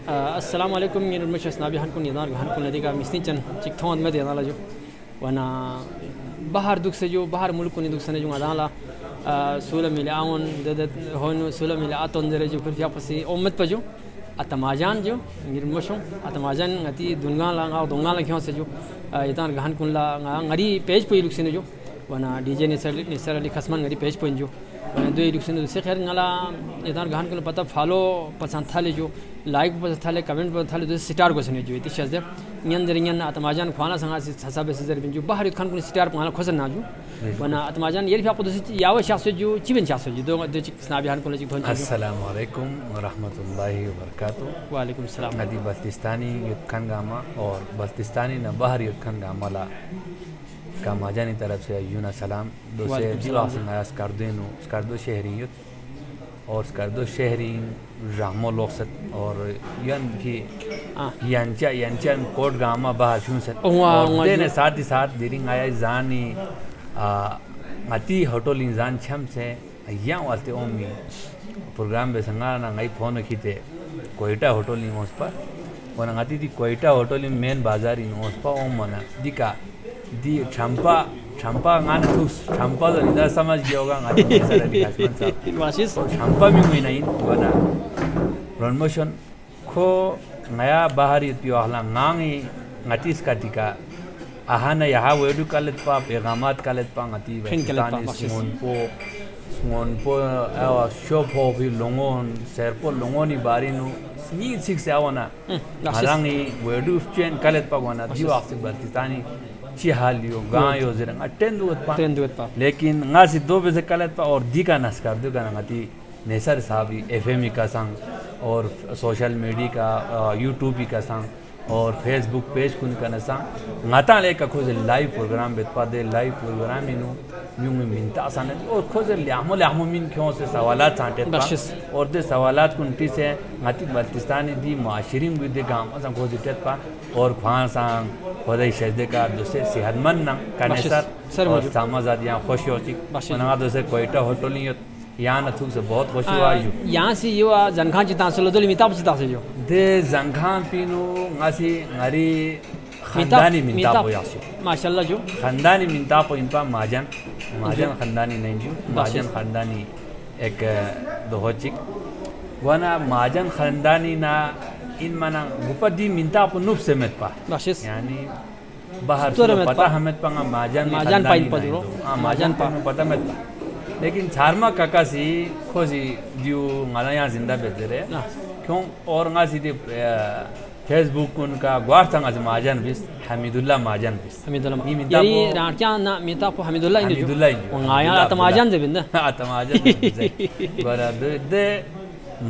Assalamualaikum ngirmashas nabi hankun yadar hankun ladiga misnichan chikthon में देना जो वना बाहर दुख से जो बाहर मुल्क को दुख से जो आदाला सोलह मिले आवन दे होन सोलह मिले आतों जरे जो फिर जापसी उम्मत पर जो अतमाजान जो ngirmashon अतमाजान अति दुनिया लांगा दोंगा लखियों से जो यदान हाnkun ला ngari पेज पे लुक से जो वना डीजे निसर अली खसमान ngari पेज पे जो दो एडुकेशन से खैर गला इधर गहन को पता फॉलो पसंद था ले जो लाइक पसंद था ले कमेंट पसंद था ले तो स्टार को सुने जो इतनी शज़े नियन दरियन आत्माजान खाना संगा से हसाब से जर बिंजू बाहर खान को स्टार पाना खोसन ना जो वना आत्माजान ये भी आपको तो याव शख्स जो चिबन शख्स जो दो स्नाबी हान को ले चिबन अस्सलाम वालेकुम व रहमतुल्लाहि व बरकातहू वालेकुम सलाम नदी बल्तिस्तानी युद्ध खान गामा और बल्तिस्तानी न बाहर युद्ध खान गामा ला का माजानी तरफ से यूना सलाम दोसे जीवासिंग आया स्कार्दो शहरियत और स्कार्दो शहरी रामो लोकसत और यन की यांचन कोट गामा बाहर शुनसत और देने साथ ही साथ दिरिंग आया जानी अति होटलिंग जान छम से यहाँ वास्ते ओमी प्रोग्राम में संगा ना गई फोन खींचे कोयटा होटलिंग उस पर वो ना आती थी कोयटा होटलिंग मेन बाजार इन उस पर ओम मना दिका दी चंपा गान थूस चंपा तो निदार समझ गया होगा गान वाशिस चंपा भी हुई नहीं बना प्रमोशन को नया बाहरी त्योहार गांगी गतिस का टिका आहाना यहाँ वेडू कालेट पा पैगामात कालेट पा गति स्मोनपो शॉप हो भी लोंगोन शेरपो लोंगोनी बारी नु नी सिक्स आवना हालांकि वेडू चेन कालेट पा वाना दिवाक से बल्तिस्तानी चिहालियो गायो जरंग अटेंड हुआ पा लेकिन गासी दो बजे कालेट पा और दी का नस्कार दो का नगती नेसर साहबी एफएमई का संग और सोशल मीडिया का यूट्यूब का संग और फेसबुक पेज कुन का नसा ngata le ka khoze live program bet pa de live program inu yung minta asane और खोजे ल्यामो min क्यों से सवालात चांटे पा और दे सवालात कुंटी से ngati बल्तिस्तानी दी माशरिंग विदे गाम असं खोजे टेट पा और खान सांग खोजे शहदे का दोसे सेहतमंद ना कानेसर और समाजात यहाँ खुशी होती मना दोसे कोयटा होटलिंग यहाँ न थूक से बहुत खुशी हुआ यहाँ से यो जंखान चिता से लो दोली मिताप चिता से जो दे जंखान पीनो गासी ngari खानदानी मिंता पो यासु माशाल्लाह जो खानदानी मिंता पो इनपा माजन खानदानी नहीं जो माजन खानदानी एक दोहचिक वाना माजन खानदानी ना इन मना गुपदी मिंता पो नुफ से मत पा यानी बाहर से पता हमें पंगा माजन पाइन पदरो माजन पा पता मत पा लेकिन छारमा काका सी खोजी दियो गाना यहाँ जिंदा बेचते रहे क्यों और ना सीधे फेसबुक उनका ग्वार्थंग आज माजन बिस हमीदुल्ला माजन बिस हमीदुल्ला ये रांचा ना मिता को हमीदुल्ला इंदु गाया आत्माजन जे बिंदा आत्माजन बरा दे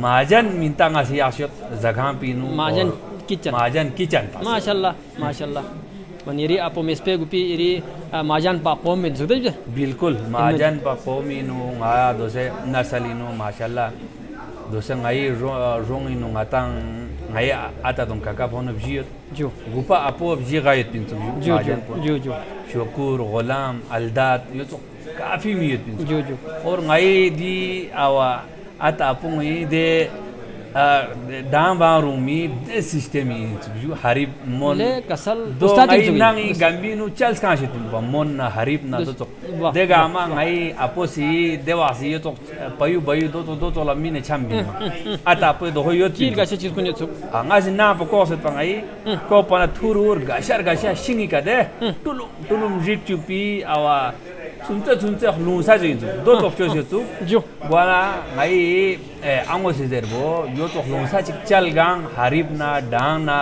माजन मिंता गासी आशत जगह पीनु माजन किचन माशाल्लाह वनीरी आपो मेस्पे गुपी इरी माजन पापो में जुदे बिल्कुल माजन पापो मीनु गाया दोसे नसलिनो माशाल्लाह दोसे गाई रोंगिनो गातांग गाई आता तुम काका फोन बजियो जो गुपा आपो बजी गायत पिंतु जो शुकुर गुलाम अलदात यो तो काफी मियत पिंतु जो और गाई दी आवा आता आपो गाई दे दाम बारूमी दे सिस्टम इंटरव्यू हरीब मोन कसल उस्ताद नंगी गंबीनु चल्स काशे तुम मोन ना हरीब ना तो देगा मा गाई अपोसी देवासी यो तो पयु बयु दो तो लमीने छामबी आता पे दो यो चीर गाशे चीज कुन यो अंगाज ना पकोस पंगाई को पना थुरुर गाशा शिंगी का दे टुलुम रिट्यूपी आवा सुनते लूसा जिंजु दो तो जो वाला गाई आंगो से देरबो यो तो लूसा चल गांग हरीब ना डांग ना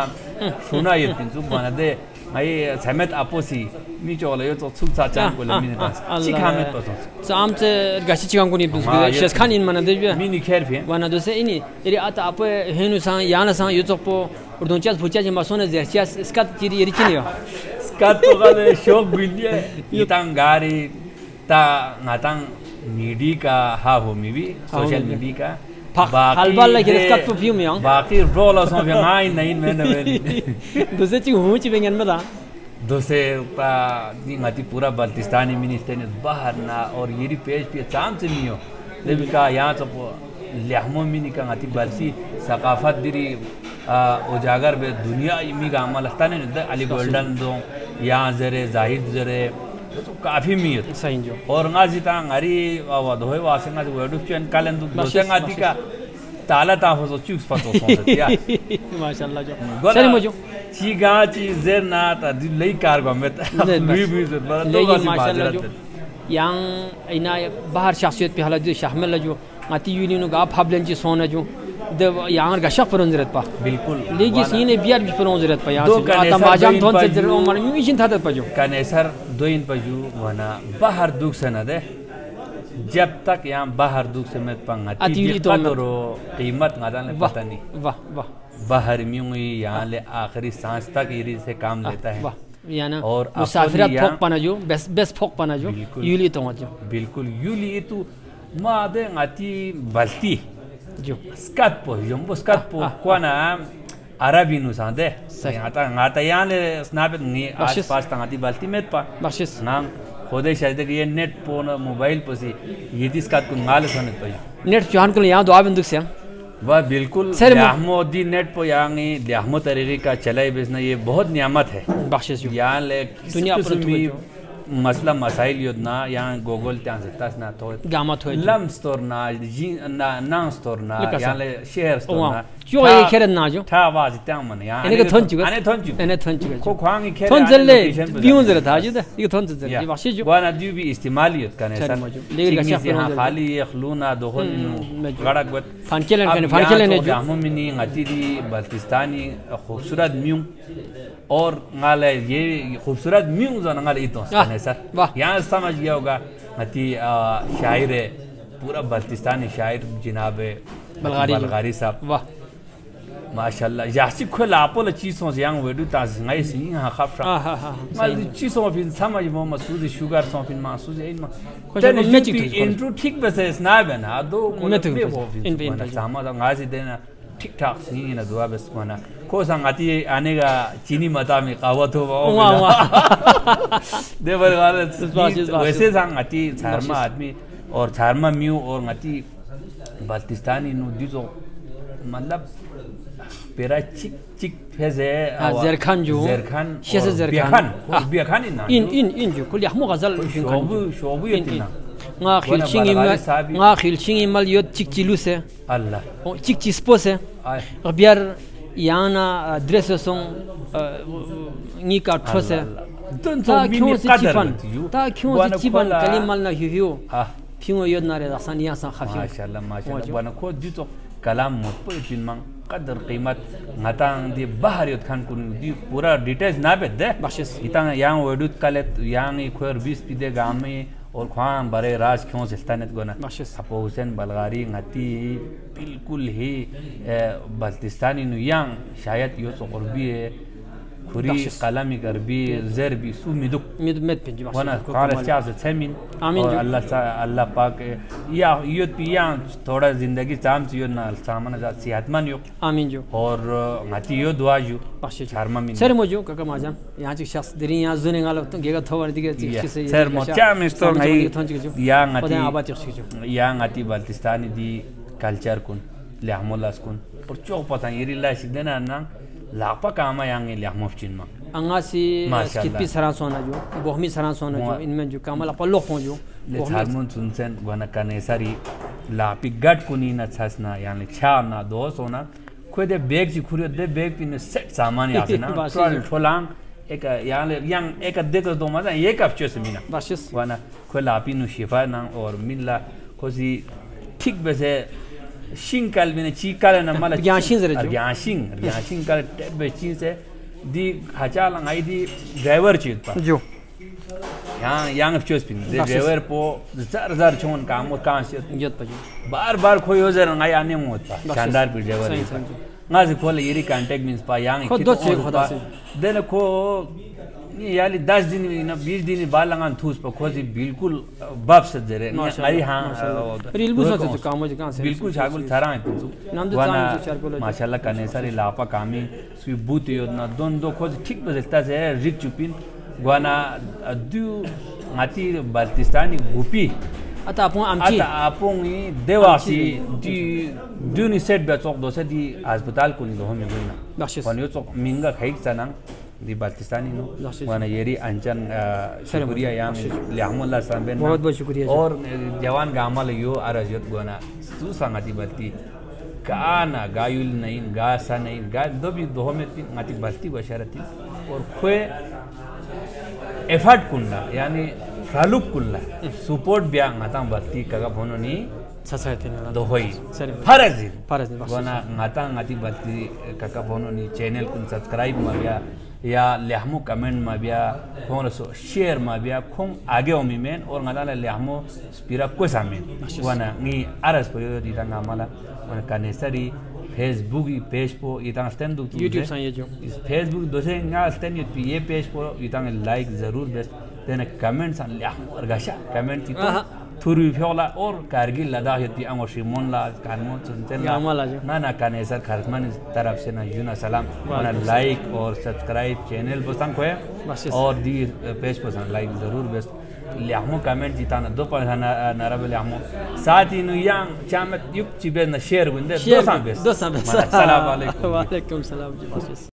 सुना ये पिंजु बना दे गाई समेत अपोसी मिचोला यो तो सुचा चांग को लेमिने पास चिकामेत तो साम से गाशी चिकांग को नि पिंजु शेस खान इन मना दे मिनी खेर फे वाना दोसे इनी इरी आता आप हेनु सा याना सा यो तो पो उर्दोंचास भुचा जे मासोने जेरचियास स्कात चिरी यरी चिनियो स्कात तो गाले शोक बिलिए इतांग गारी ता नातांग मीडिया का हाँ हो मिवी सोशल मीडिया का halbal lagi reskat tu film yang बाकी रोल असों भी गाय नहीं मैंने दूसरे चीज़ हूँ चीज़ बेंगन में था दूसरे पा निगाती पूरा बल्तिस्तानी मिनिस्टर ने बाहर ना और ये री पेज पे चांद से नहीं हो लेकिन का यहाँ तो लिहामो मिनी का गाती बल्कि सकाफत दिरी उजागर बे दुनिया इमी का अमल हस्ता ने अली गोल्डन दो यहाँ जरे जाहिद जरे तो काफी मियत सही जो और ngazi ta ngari wa doy wa se ngazi wedu chen kalen du do ngati ka tala ta ho chux fato so ya माशाल्लाह जो सही मो जो chi ga chi zer na ta di lei kar go met lui bi zet ba to ga si माशाल्लाह जो yang ina bahar shakhsiyat pe hala jo shamil jo ngati yuni no ga phablen ji sona जो the यहाँ का शक परन जरत पा बिल्कुल लेकिन सीने बियार भी परन जरत पा यहाँ से आता माजाम धोन से जर उमर म्यू इचिन था पजो कनेसर दो इन पजू वना बाहर दुख से न दे जब तक यहाँ बाहर दुख से मत पंगा तीन कदरो कीमत ngadan ले पता नहीं वाह वाह बाहर म्यू यहाँ ले आखिरी सांस तक ये से काम लेता है वाह याना और मुसाफिरत फोक पना जो बेस्ट फोक पना जो यूली तो जो बिल्कुल यूली तो मादे ngati balti जो skat po jumbo skat po kwana arabi nu sande ngata yani snapet ni आस पास tangati balti met pa बख्शिश नाम खुदे शायद ये net po na mobile po si ये दिस skat kun ngale sonet pa नेट चौहान को यहाँ दुआ बिंदु से वाह बिल्कुल रहमोदी नेट po यांगी रहमो तरीके का चलाई बेचना ये बहुत नियामत है बख्शिश जो यहाँ ले दुनिया पर मसला मसाइल योजना यहाँ गूगल त्यां से तस ना तो गामत हो लम स्टोर ना जी ना नां स्टोर ना यहाँ ले शेयर स्टोर ना जो ये खेरन ना जो था आवाज त्यां मन यहाँ इन्हें थोन चुका इन्हें थोन चुका को ख्वांगी खेर थोन चले बियों जरा था जो ये थोन चले ये बख्शिश जो वाना जो भी इस्तेमाल योद करने सर लेकिन यहाँ खाली ये खलूना दोहन गड़क बत फानकेलन जो जामो मिनी ngati बल्तिस्तानी खूबसूरत म्यूं और गाले ये खूबसूरत म्यूं जो नगाले इतो है सर यहाँ समझ गया होगा ngati शायर है पूरा बल्तिस्तानी शायर जनाब बलगारी साहब वाह माशाल्लाह यासी खोल आपोल चीज़ों से यहाँ वेडू ताज़ नहीं सी यहाँ खाफ्रा माल चीज़ों फिर समझ वो मसूद शुगर सो फिर मसूद इन इंट्रो ठीक बस है स्नैप है ना दो कोई सामा तो गाजी देना ठीक ठाक सी ना दुआ बस कोना को संगति आने का चीनी मता में कावत हो वो देवर वाले वैसे संगति चारमा आदमी और चारमा म्यू और गति बल्तिस्तानी नुदी जो मतलब पेरा चिक चिक फेजे जरखान जो जरखान शेष जरखान बियाखान इन जो कुल यहमो गजल शोबू ये nga khilching imal yot chik chilu se Allah chik chispo se biar yana dress song ni ka those don so mini qadar ta kyun si chiban kalimal na hiu phiu yod na re dasan ya san khafi माशाल्लाह bana ko dito kalam mo po pinmang qadar qimat ngatang di bahar yot khan kun di pura details na be de itang yang wedut kalet yang khoer 20 pide game और ख्वां बड़े राज क्यों सिल्तानत gonna अपो Hussain बलगारी ngati बिल्कुल ही बल्तिस्तानी नुयांग शायद यो तो कुर्बी है खुरी कलामी करबी जरबी सु मिदुक मिद पे वाना कार चास छमिन और अल्लाह पाक या यो पियां थोड़ा जिंदगी चाम चियो ना सामान जा सेहतमंद यो आमीन जो और ngati यो दुआ जो शर्मा मिन सर मोजो काका माजान यहाँ चिक शख्स दिरी यहाँ जुने गालो तो गेगा थोवर दिगे चिक से सर मोचा मिस्टर नहीं या ngati बल्तिस्तानी दी कल्चर कुन लेहमोलास कुन और चौक पता ये रिला सिद्धना ना लापा कामा यांगे लेहमोफचिन मा अंगासी स्किपी सरा सोना जो बोहमी सरा सोना जो इनमें जो कामल अपन लोग हो जो ले हारमोन सुनसन वना कने सारी लापी गट कुनी ना छसना यानी छा ना दो सोना कोई दे बैग जी खुरियो दे बैग पिन सेट सामान यासे ना ट्रल ठोलांग एक yang एक देख दो मजा एक अफचो से मिना बस वना कोई लापी नु शिफा ना और मिला कोसी ठीक बसे शिंकल बिना चीकल ना मला याशिंग का टेबे चीज है दी खचा लंगाई दी ड्राइवर चीज पर जो yang अफचो पिन दे ड्राइवर पो जार छोन काम का से जत पजो बार खोई हो जर ngai आने मोत पा शानदार भी ड्राइवर ngazi खोले येरी कांटेक्ट मींस पा yang देन को याली 10 दिन ना 20 दिन बाद लंगान थूस पर खोजी बिल्कुल बाप से जरे नरी हां रील बुझा तो काम हो कहां से बिल्कुल छागुल थरा है तू माशाल्लाह कने सारी लापा कामी सुई बूत योजना दोन दो खोज ठीक बजता से रिक चुपिन ग्वाना दु ngati Baltistani Gupi ata apungi dewasi di duni set be chok do se di hospital kun do me guna kon yo chok minga khaik sanang di baltistani no wana yeri anjan shukriya yam lihamullah sanben बहुत बहुत शुक्रिया और जवान गामल यो arajat gona tu sangati balti kana gayul nahin gasa nahin ga do bi do me tin ngati balti basharati और khoe effort kunna yani faluk kunna support bia ngata balti kaga bononi society na do hoi farazin gona ngata ngati balti kaga bononi channel kun subscribe ma bia या लेहमो comment मा बिया phone so share मा बिया खों आगे ओमी main और ngala लेहमो स्पिरा को सामेन वाना नि आरस पयो दिता ngamala wana kanesari facebook page पो इतांग स्टैंड दु YouTube सा ये जो facebook दोसे nga स्टैंड ये पेज पो इतांग लाइक जरूर बेस देने कमेंट san लेहमो अर्गाशा कमेंट तो थुरु फ्योला और कारगिल लद्दाख यति अंगोशी मोनला कानमो चुनचला ना कानेसर खारतमान तरफ से ना यूना सलाम wana लाइक और सब्सक्राइब चैनल बसंग खोए और दी पेज पर लाइक जरूर बेस लेहमो कमेंट जिताना दो पाना नरबे लेहमो साथ ही नु यांग चामत युक चिबे ना शेयर गुंदे दो सा बेस अस्सलाम वालेकुम जी